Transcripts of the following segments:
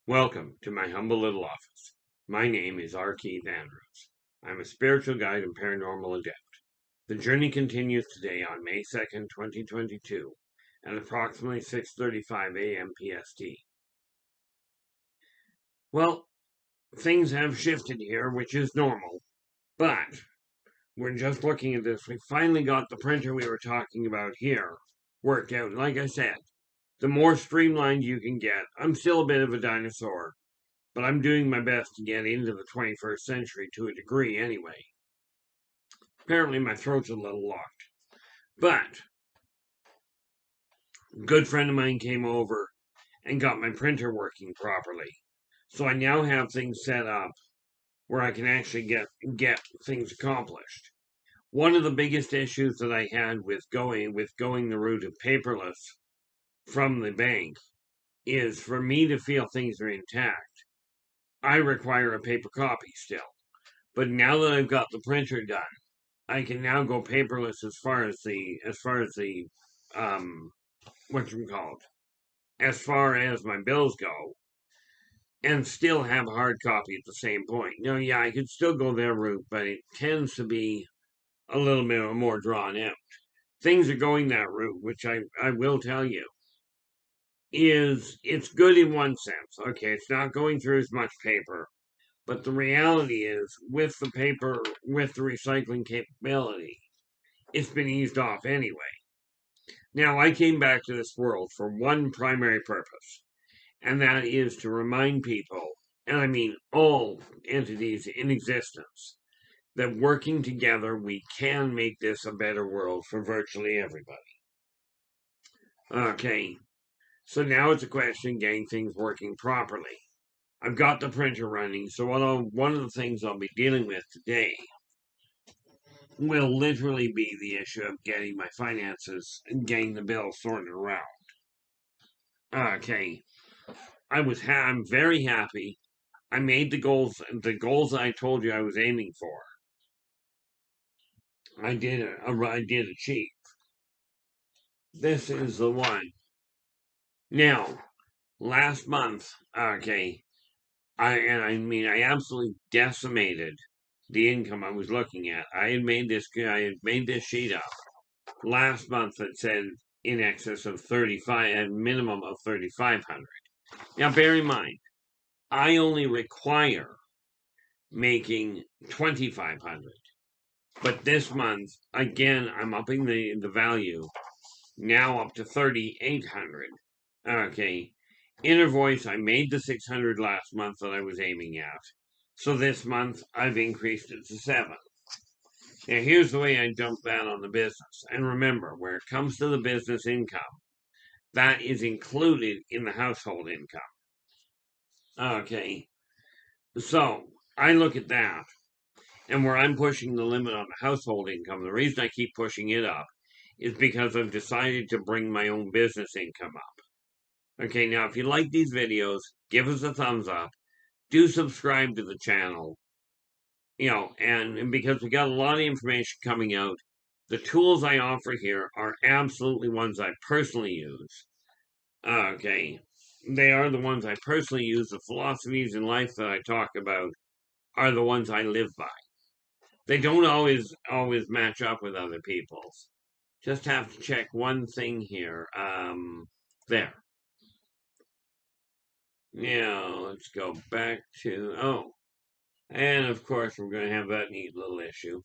Welcome to my humble little office. My name is R. Keith Andrews. I'm a spiritual guide and paranormal adept. The journey continues today on May 2nd, 2022 at approximately 6:35 a.m. PST. Well, things have shifted here, which is normal, but we're just looking at this. We finally got the printer we were talking about here worked out. Like I said, the more streamlined you can get. I'm still a bit of a dinosaur, but I'm doing my best to get into the 21st century to a degree anyway. Apparently, my throat's a little locked. But a good friend of mine came over and got my printer working properly. So I now have things set up where I can actually get things accomplished. One of the biggest issues that I had with going the route of paperless from the bank is for me to feel things are intact. I require a paper copy still. But now that I've got the printer done, I can now go paperless as far as the as far as my bills go, and still have a hard copy at the same point. Now, yeah, I could still go their route, but it tends to be a little bit more drawn out. Things are going that route, which I will tell you it's good in one sense. Okay, it's not going through as much paper, but the reality is with the paper, with the recycling capability, it's been eased off anyway. Now, I came back to this world for one primary purpose, and that is to remind people, and I mean all entities in existence, that working together we can make this a better world for virtually everybody. Okay, so now it's a question of getting things working properly. I've got the printer running, so one of the things I'll be dealing with today will literally be the issue of getting my finances and getting the bill sorted around. Okay, I'm very happy. I made the goals I told you I was aiming for. I did achieve. This is the one. Now, last month, okay, I absolutely decimated the income I was looking at. I had made this sheet up last month that said in excess of 35, at minimum of 3,500. Now, bear in mind, I only require making 2,500. But this month, again, I'm upping the value now up to 3,800. Okay. Inner voice, I made the 600 last month that I was aiming at. So this month, I've increased it to 7. Now, here's the way I dump that on the business. And remember, where it comes to the business income, that is included in the household income. Okay. So I look at that, and where I'm pushing the limit on the household income, the reason I keep pushing it up is because I've decided to bring my own business income up. Okay, now if you like these videos, give us a thumbs up. Do subscribe to the channel. And because we got a lot of information coming out, the tools I offer here are absolutely ones I personally use. Okay, they are the ones I personally use. The philosophies in life that I talk about are the ones I live by. They don't always match up with other people's. Just have to check one thing here. There. Now, let's go back to, and of course we're going to have that neat little issue.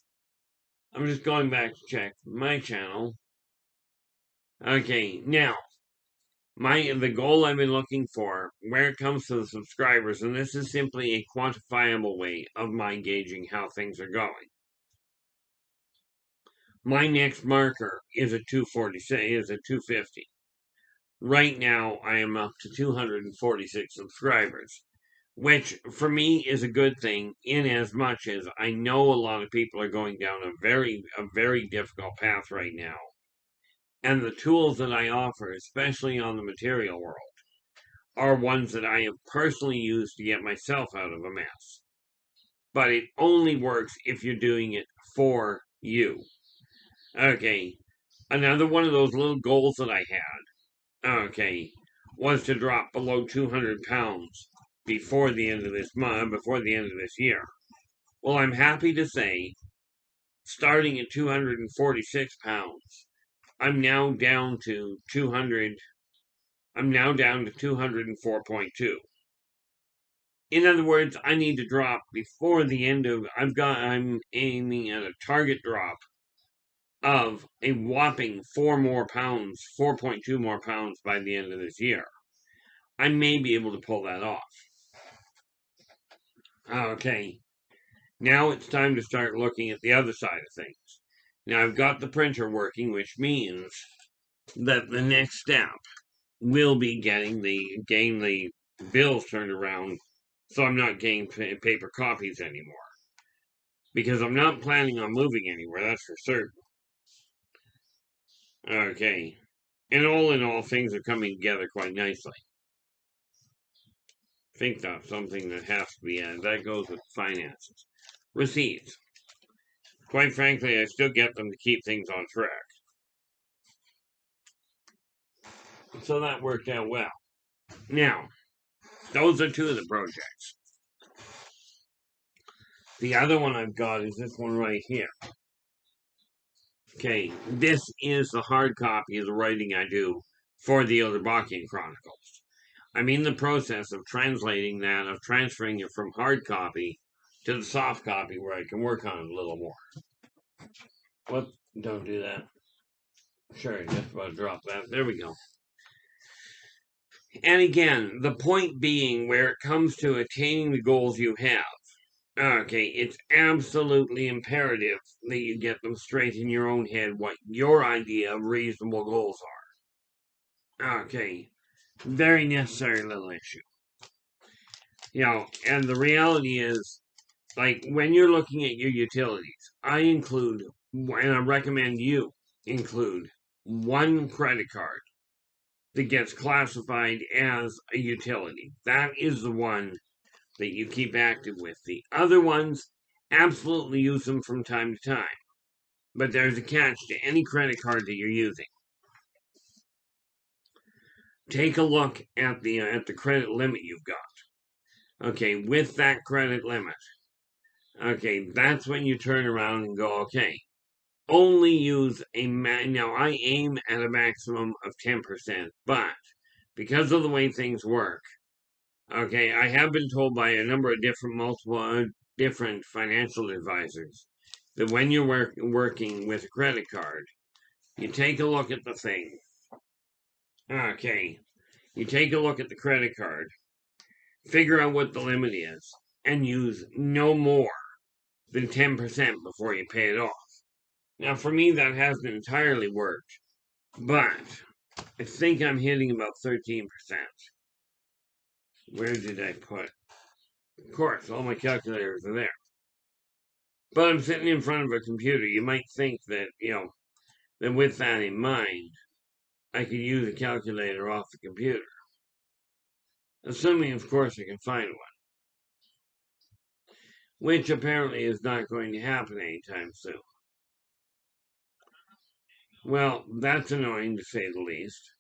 I'm just going back to check my channel. Okay, now, the goal I've been looking for, where it comes to the subscribers, and this is simply a quantifiable way of my gauging how things are going. My next marker is a 250. Right now, I am up to 246 subscribers, which for me is a good thing in as much as I know a lot of people are going down a very difficult path right now. And the tools that I offer, especially on the material world, are ones that I have personally used to get myself out of a mess. But it only works if you're doing it for you. Okay, another one of those little goals that I had, okay, was to drop below 200 pounds before the end of this month, before the end of this year. Well, I'm happy to say, starting at 246 pounds, I'm now down to 204.2. In other words, I need to drop before the end of, I'm aiming at a target drop of a whopping 4.2 more pounds by the end of this year. I may be able to pull that off. Okay, now it's time to start looking at the other side of things. Now I've got the printer working, which means that the next step will be getting the bills turned around, so I'm not getting paper copies anymore. Because I'm not planning on moving anywhere, that's for certain. Okay. And all in all, things are coming together quite nicely. I think that's something that has to be added. That goes with finances. Receipts. Quite frankly, I still get them to keep things on track. So that worked out well. Now, those are two of the projects. The other one I've got is this one right here. Okay, this is the hard copy of the writing I do for the Yldrbac Chronicles. I'm in the process of translating that, of transferring it from hard copy to the soft copy where I can work on it a little more. Whoops, don't do that. Sure, just about drop that. There we go. And again, the point being where it comes to attaining the goals you have, okay, it's absolutely imperative that you get them straight in your own head what your idea of reasonable goals are. Okay, very necessary little issue. And the reality is, like, when you're looking at your utilities, I include, and I recommend you include, one credit card that gets classified as a utility. That is the one that you keep active with. The other ones, absolutely use them from time to time. But there's a catch to any credit card that you're using. Take a look at the credit limit you've got. Okay, with that credit limit, okay, that's when you turn around and go, okay, only use now I aim at a maximum of 10%, but because of the way things work, okay, I have been told by a number of different financial advisors that when you're working with a credit card, you take a look at the thing. Okay, you take a look at the credit card, figure out what the limit is, and use no more than 10% before you pay it off. Now, for me, that hasn't entirely worked, but I think I'm hitting about 13%. Where did I put? Of course, all my calculators are there. But I'm sitting in front of a computer. You might think that, that with that in mind, I could use a calculator off the computer. Assuming, of course, I can find one. Which apparently is not going to happen anytime soon. Well, that's annoying to say the least.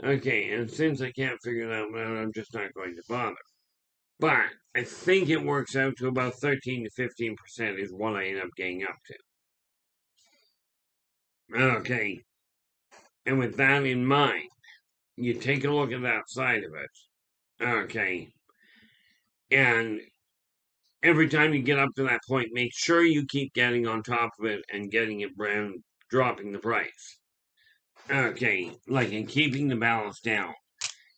Okay, and since I can't figure it out, I'm just not going to bother. But I think it works out to about 13 to 15% is what I end up getting up to. Okay, and with that in mind, you take a look at that side of it. Okay, and every time you get up to that point, make sure you keep getting on top of it and getting it around, dropping the price. Okay, like in keeping the balance down.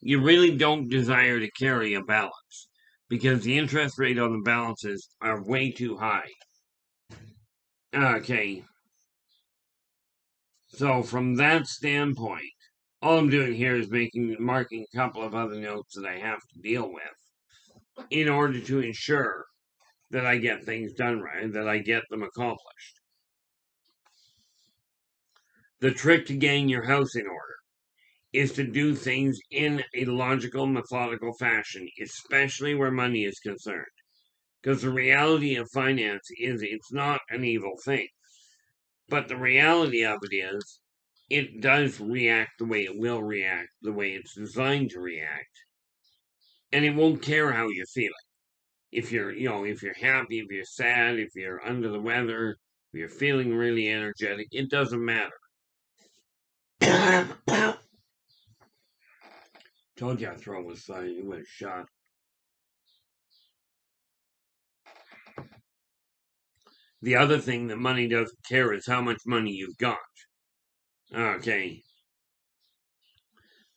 You really don't desire to carry a balance because the interest rate on the balances are way too high. Okay, so from that standpoint, all I'm doing here is marking a couple of other notes that I have to deal with in order to ensure that I get things done right, that I get them accomplished. The trick to getting your house in order is to do things in a logical, methodical fashion, especially where money is concerned. Because the reality of finance is it's not an evil thing. But the reality of it is it does react the way it will react, the way it's designed to react. And it won't care how you're feeling. If you're, if you're happy, if you're sad, if you're under the weather, if you're feeling really energetic, it doesn't matter. Told you our throat was shot. The other thing that money doesn't care is how much money you've got. Okay.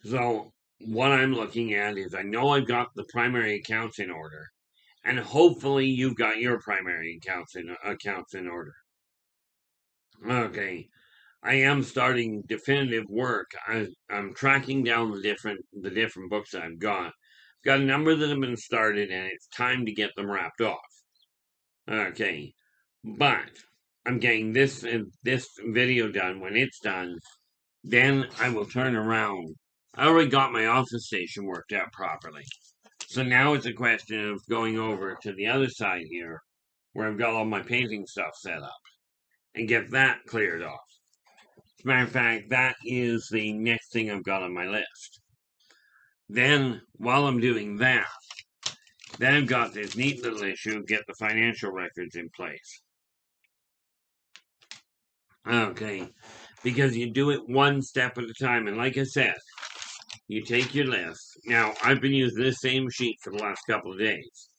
So what I'm looking at is I know I've got the primary accounts in order. And hopefully you've got your primary accounts in order. Okay. I am starting definitive work. I'm tracking down the different books I've got. I've got a number that have been started, and it's time to get them wrapped off. Okay, but I'm getting this video done. When it's done, then I will turn around. I already got my office station worked out properly, so now it's a question of going over to the other side here, where I've got all my painting stuff set up, and get that cleared off. As a matter of fact, that is the next thing I've got on my list. Then, while I'm doing that, then I've got this neat little issue of get the financial records in place. Okay, because you do it one step at a time. And like I said, you take your list. Now, I've been using this same sheet for the last couple of days.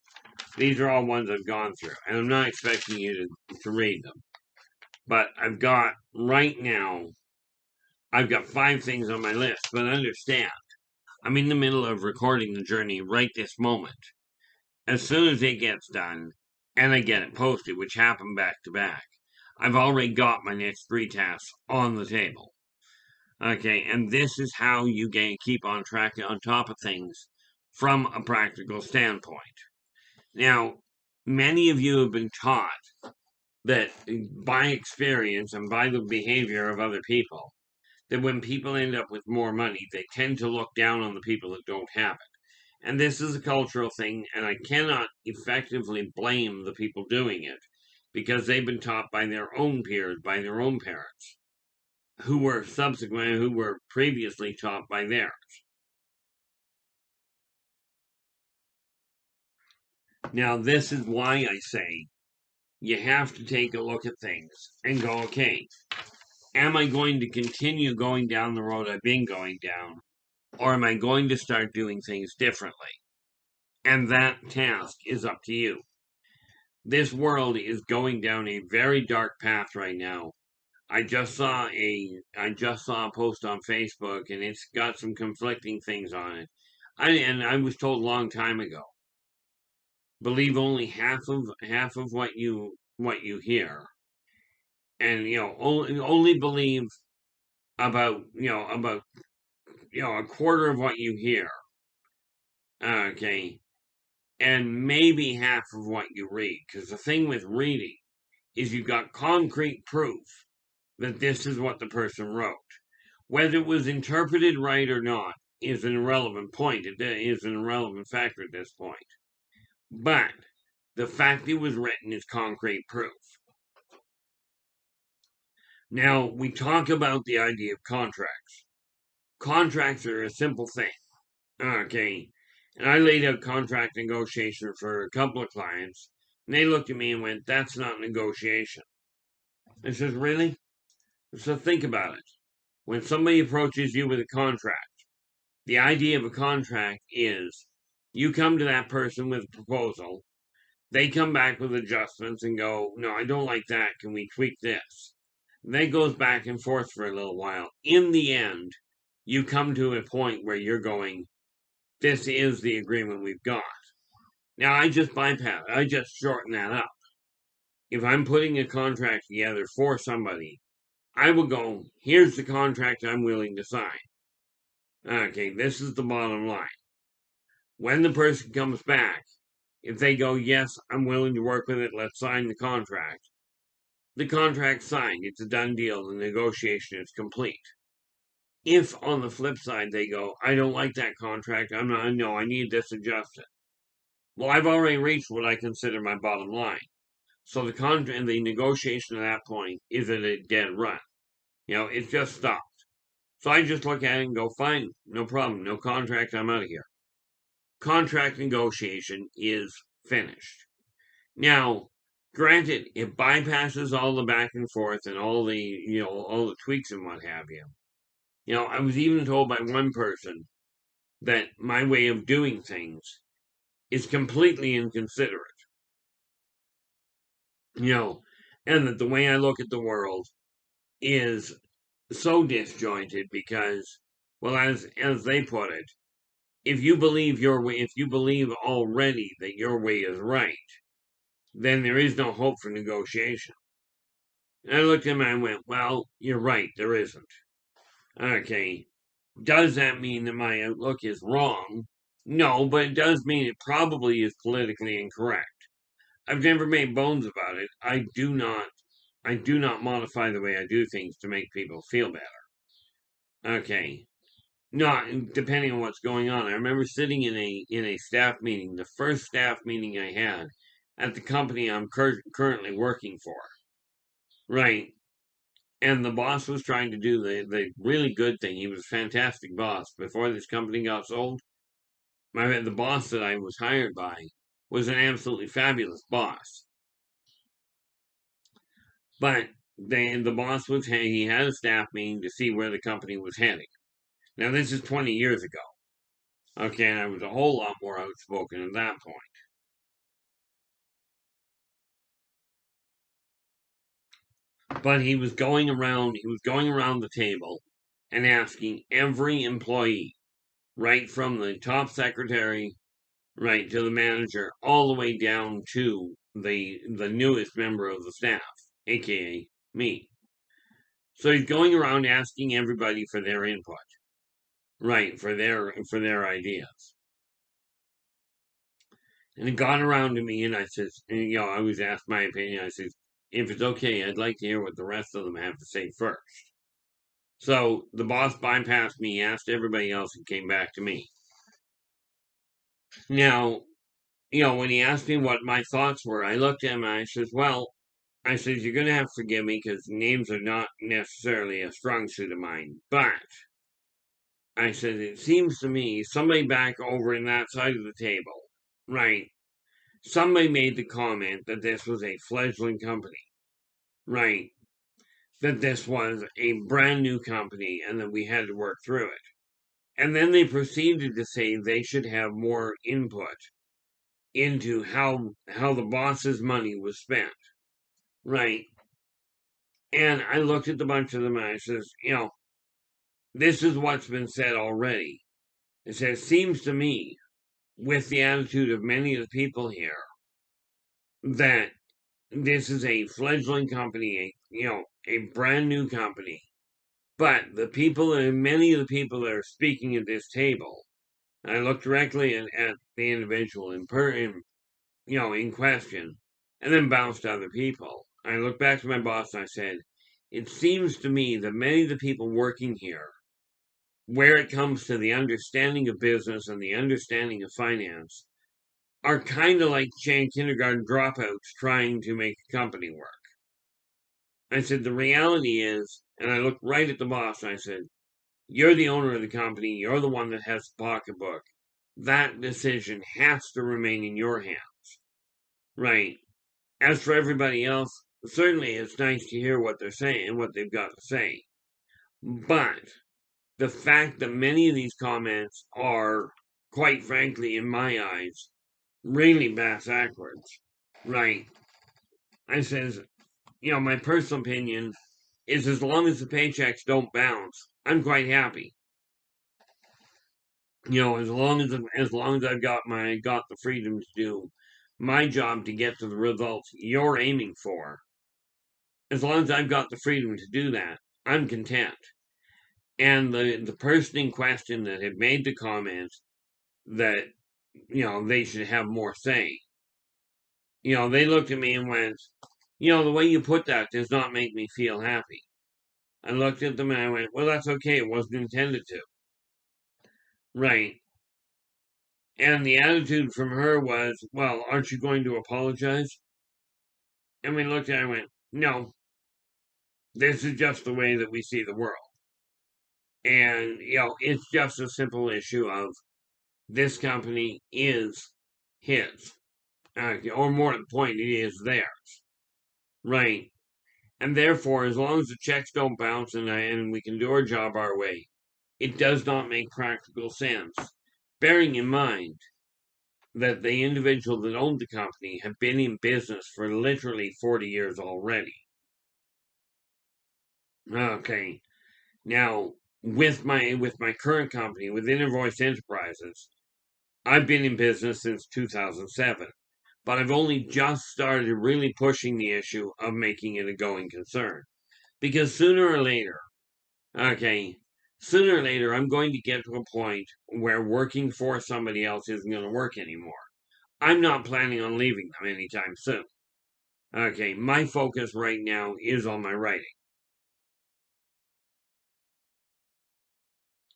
These are all ones I've gone through, and I'm not expecting you to read them. But I've got, right now, I've got 5 things on my list. But understand, I'm in the middle of recording the journey right this moment. As soon as it gets done, and I get it posted, which happened back to back, I've already got my next 3 tasks on the table. Okay, and this is how you keep on track on top of things from a practical standpoint. Now, many of you have been taught that by experience and by the behavior of other people, that when people end up with more money, they tend to look down on the people that don't have it. And this is a cultural thing, and I cannot effectively blame the people doing it because they've been taught by their own peers, by their own parents, who were previously taught by theirs. Now, this is why I say you have to take a look at things and go, okay, am I going to continue going down the road I've been going down, or am I going to start doing things differently? And that task is up to you. This world is going down a very dark path right now. I just saw a post on Facebook, and it's got some conflicting things on it. I was told a long time ago, believe only half of what you hear, and only believe about a quarter of what you hear. Okay, and maybe half of what you read, because the thing with reading is you've got concrete proof that this is what the person wrote. Whether it was interpreted right or not is an irrelevant point. It is an irrelevant factor at this point. But the fact it was written is concrete proof. Now, we talk about the idea of contracts. Contracts are a simple thing. Okay. And I laid out contract negotiation for a couple of clients, and they looked at me and went, "That's not negotiation." I says, "Really?" So think about it. When somebody approaches you with a contract, the idea of a contract is you come to that person with a proposal, they come back with adjustments and go, "No, I don't like that. Can we tweak this?" And that goes back and forth for a little while. In the end, you come to a point where you're going, "This is the agreement we've got." Now, I just bypass it. I just shorten that up. If I'm putting a contract together for somebody, I will go, "Here's the contract I'm willing to sign." Okay, this is the bottom line. When the person comes back, if they go, "Yes, I'm willing to work with it, let's sign the contract's signed. It's a done deal. The negotiation is complete. If on the flip side they go, "I don't like that contract. I need this adjusted." Well, I've already reached what I consider my bottom line. So the negotiation at that point is at a dead run. It's just stopped. So I just look at it and go, fine, no problem, no contract, I'm out of here. Contract negotiation is finished. Now, granted, it bypasses all the back and forth and all the tweaks and what have you. I was even told by one person that my way of doing things is completely inconsiderate. You know, and that the way I look at the world is so disjointed because, well, as they put it, if you believe your way, if you believe already that your way is right, then there is no hope for negotiation. And I looked at him and I went, well, you're right, there isn't. Okay. Does that mean that my outlook is wrong? No, but it does mean it probably is politically incorrect. I've never made bones about it. I do not modify the way I do things to make people feel better. Okay. Not depending on what's going on. I remember sitting in a staff meeting, the first staff meeting I had at the company I'm currently working for. Right. And the boss was trying to do the really good thing. He was a fantastic boss. Before this company got sold, the boss that I was hired by was an absolutely fabulous boss. But the boss he had a staff meeting to see where the company was heading. Now this is 20 years ago. Okay, and I was a whole lot more outspoken at that point. But he was going around the table and asking every employee, right from the top secretary, right to the manager, all the way down to the newest member of the staff, aka me. So he's going around asking everybody for their input, right, for their ideas. And it got around to me, and I says, I was asked my opinion. I says, if it's okay, I'd like to hear what the rest of them have to say first. So the boss bypassed me, asked everybody else, and came back to me. Now, when he asked me what my thoughts were, I looked at him and I says, well, you're going to have to forgive me because names are not necessarily a strong suit of mine. But, I said, it seems to me somebody back over in that side of the table, right, somebody made the comment that this was a fledgling company, right, that this was a brand new company and that we had to work through it. And then they proceeded to say they should have more input into how the boss's money was spent, right? And I looked at the bunch of them and I says, this is what's been said already. It says, seems to me, with the attitude of many of the people here, that this is a fledgling company, a brand new company. But many of the people that are speaking at this table, I looked directly at the individual in question, and then bounced to other people. I looked back to my boss and I said, it seems to me that many of the people working here, where it comes to the understanding of business and the understanding of finance, are kind of like kindergarten dropouts trying to make a company work. I said, the reality is, and I looked right at the boss and I said, you're the owner of the company, you're the one that has the pocketbook. That decision has to remain in your hands. Right. As for everybody else, certainly it's nice to hear what they're saying and what they've got to say. But the fact that many of these comments are, quite frankly, in my eyes, really backwards, right? I says, my personal opinion is as long as the paychecks don't bounce, I'm quite happy. As long as I've got the freedom to do my job to get to the results you're aiming for, as long as I've got the freedom to do that, I'm content. And the person in question that had made the comment that, they should have more say, they looked at me and went, the way you put that does not make me feel happy. I looked at them and I went, well, that's okay. It wasn't intended to. Right. And the attitude from her was, well, aren't you going to apologize? And we looked at it and went, no, this is just the way that we see the world. And, it's just a simple issue of this company is his. Or more to the point, it is theirs. Right. And therefore, as long as the checks don't bounce and we can do our job our way, it does not make practical sense. Bearing in mind that the individual that owned the company had been in business for literally 40 years already. Okay. Now, with my current company, with Invoice Enterprises, I've been in business since 2007, but I've only just started really pushing the issue of making it a going concern. Because sooner or later, I'm going to get to a point where working for somebody else isn't going to work anymore. I'm not planning on leaving them anytime soon. Okay, my focus right now is on my writing.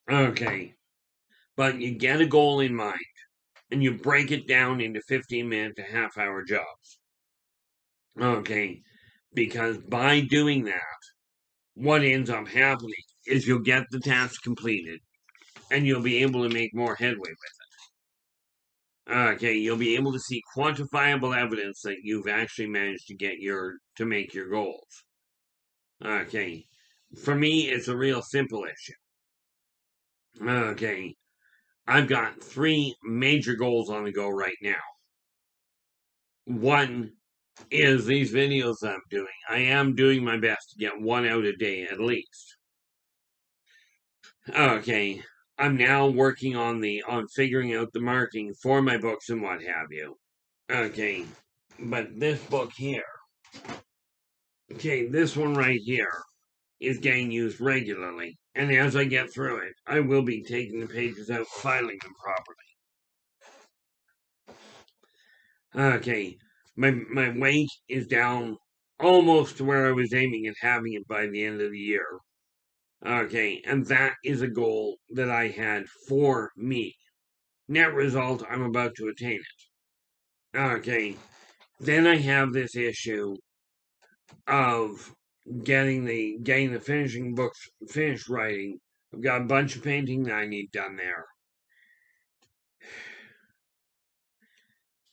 Okay, but you get a goal in mind and you break it down into 15-minute to half-hour jobs. Okay, because by doing that, what ends up happening is you'll get the task completed and you'll be able to make more headway with it. Okay, you'll be able to see quantifiable evidence that you've actually managed to make your goals. Okay, for me, it's a real simple issue. Okay, I've got 3 major goals on the go right now. One is these videos I'm doing. I am doing my best to get 1 out a day at least. Okay, I'm now working on figuring out the marketing for my books and what have you. Okay, but this book here, this one right here is getting used regularly, and as I get through it, I will be taking the pages out, filing them properly. Okay, my weight is down almost to where I was aiming at having it by the end of the year. Okay, and that is a goal that I had for me. Net result, I'm about to attain it. Okay, then I have this issue of getting the finishing books finished writing. I've got a bunch of painting that I need done there.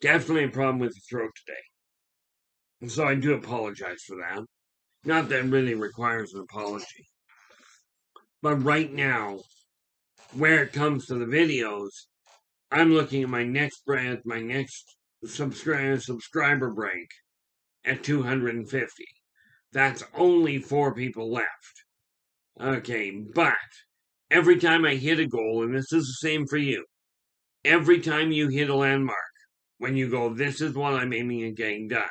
Definitely a problem with the throat today. So I do apologize for that. Not that it really requires an apology. But right now, where it comes to the videos, I'm looking at my next subscriber break at 250. That's only 4 people left. Okay, but every time I hit a goal, and this is the same for you, every time you hit a landmark, when you go, this is what I'm aiming at getting done.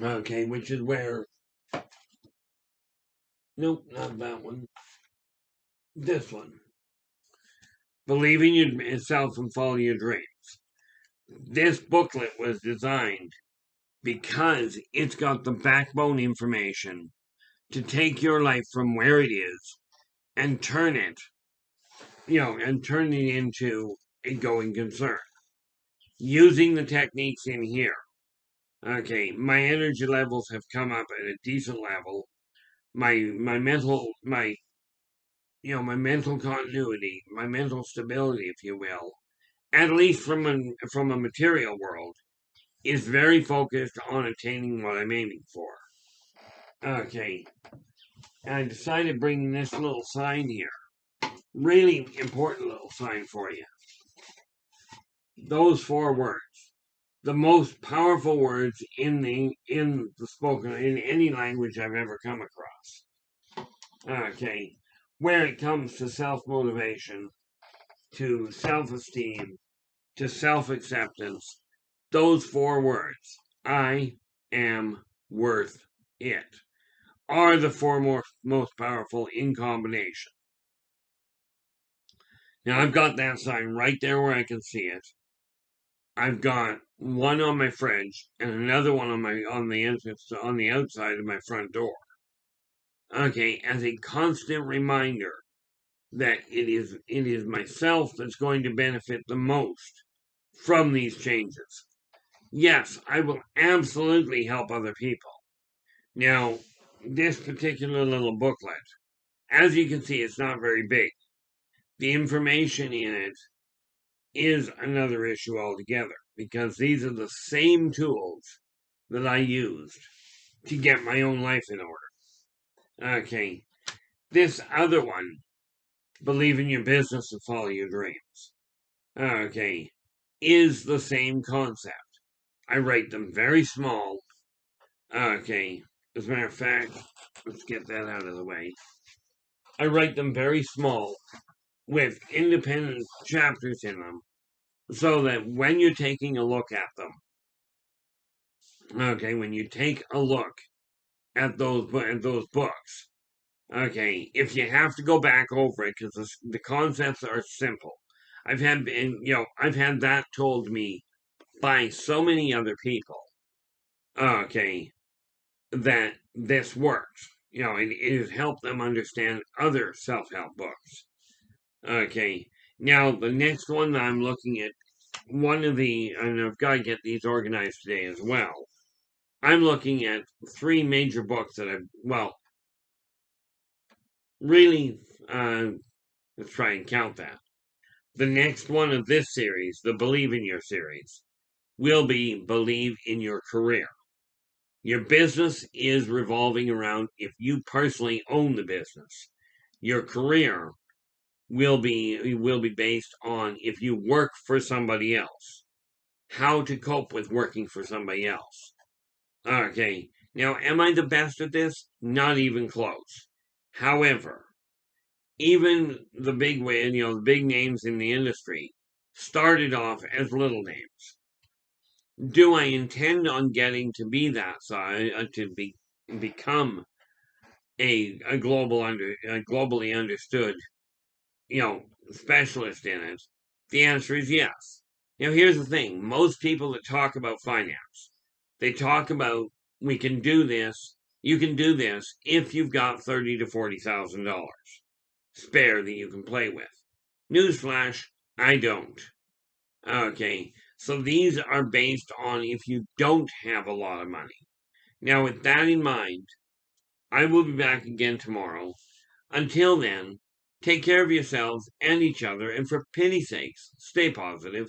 Okay, which is where. Nope, not that one. This one. Believe in yourself and follow your dreams. This booklet was designed because it's got the backbone information to take your life from where it is and turn it into a going concern. Using the techniques in here. Okay, my energy levels have come up at a decent level. My mental continuity, my mental stability, if you will, at least from a material world, is very focused on attaining what I'm aiming for. Okay, and I decided bringing this little sign here. Really important little sign for you. Those 4 words. The most powerful words in any language I've ever come across. Okay. Where it comes to self-motivation, to self-esteem, to self-acceptance, those 4 words, I am worth it, are the 4 most powerful in combination. Now I've got that sign right there where I can see it. I've got one on my fridge and another one on the outside of my front door. Okay, as a constant reminder that it is myself that's going to benefit the most from these changes. Yes, I will absolutely help other people. Now, this particular little booklet As you can see, it's not very big. The information in it is another issue altogether, because these are the same tools that I used to get my own life in order. Okay, this other one, believe in your business and follow your dreams. Okay, is the same concept. I write them very small. Okay, as a matter of fact, let's get that out of the way. I write them very small with independent chapters in them so that when you're taking a look at them, okay, when you take a look at those books, okay, if you have to go back over it because the concepts are simple. I've had that told me by so many other people. Okay, that this works. It has helped them understand other self-help books. Okay, now the next one that I'm looking at, and I've got to get these organized today as well. I'm looking at 3 major books that really, let's try and count that. The next one of this series, the Believe in Your series, will be Believe in Your Career. Your business is revolving around if you personally own the business. Your career will be based on if you work for somebody else. How to cope with working for somebody else. Okay, now am I the best at this? Not even close. However, even the the big names in the industry started off as little names. Do I intend on getting to be that size become a globally understood specialist in it? The answer is yes. Now here's the thing: most people that talk about finance, they talk about we can do this. You can do this if you've got $30,000 to $40,000 spare that you can play with. Newsflash: I don't. Okay, so these are based on if you don't have a lot of money. Now, with that in mind, I will be back again tomorrow. Until then, take care of yourselves and each other, and for pity's sakes, stay positive.